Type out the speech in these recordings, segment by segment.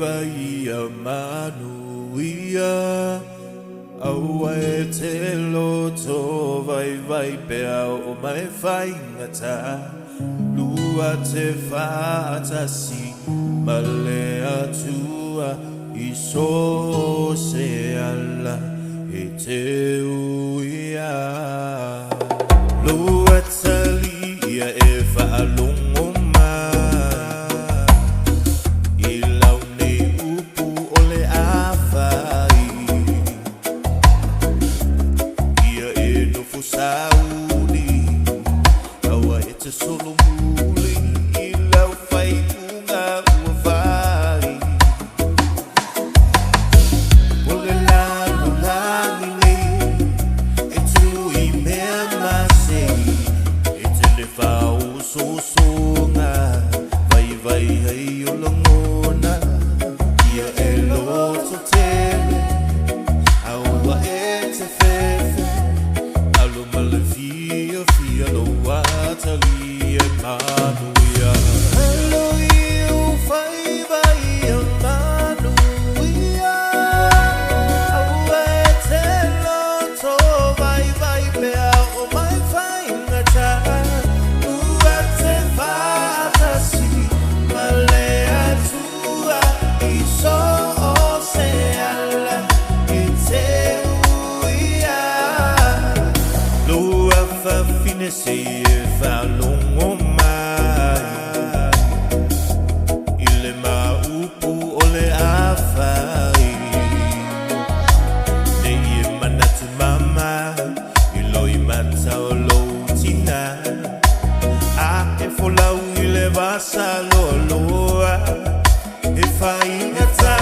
FAIVA ia manuia Aue te loto vai pea o mai whaingata Lua te whaatasi male atua Iso se ala e te uia Lua talia e whaalongo Saudi, awa ete solo muli ilau fai bunga uafai. Pole lanu langile, etu I mea mase, ete le fau sosonga, vai hei o langona, ia e loto tele, awa ete fefe. Fia no watali e manuia Hello you FAIVA ia manuia Aue te loto vai pea o mai whaingata Ua te whaatasi male atua Iso o se ala e te Fine se e whalongo mai Ile maupu o le awhai Ne ie manatu mama Ilo I mata o loutina A e folau I le vasa loa E whaingata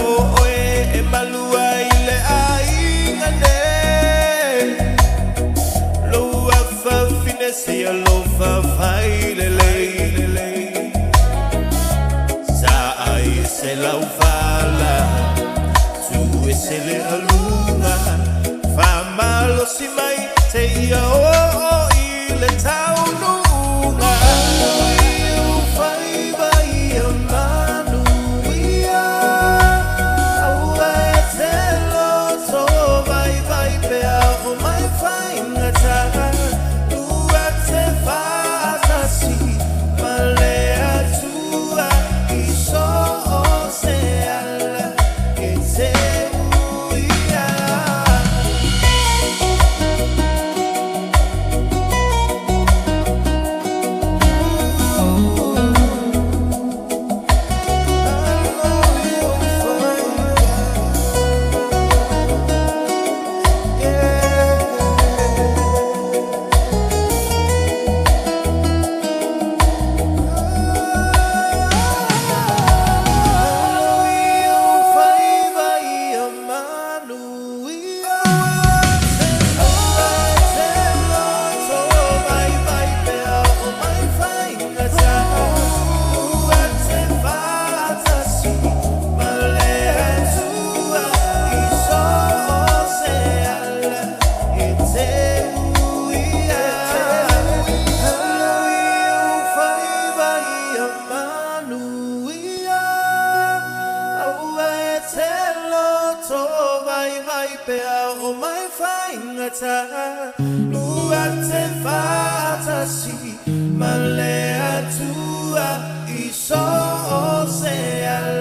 O oe e malua I le aingane Se alofa vai lele Sa ai se laufala Tu ese le alunga Fa malo si mai te ia o I le taununga FAIVA ia manuia Aue te loto vai pea o mai whaingata Pea o mai whaingata Lua te whaatasi Male atua Iso o se ala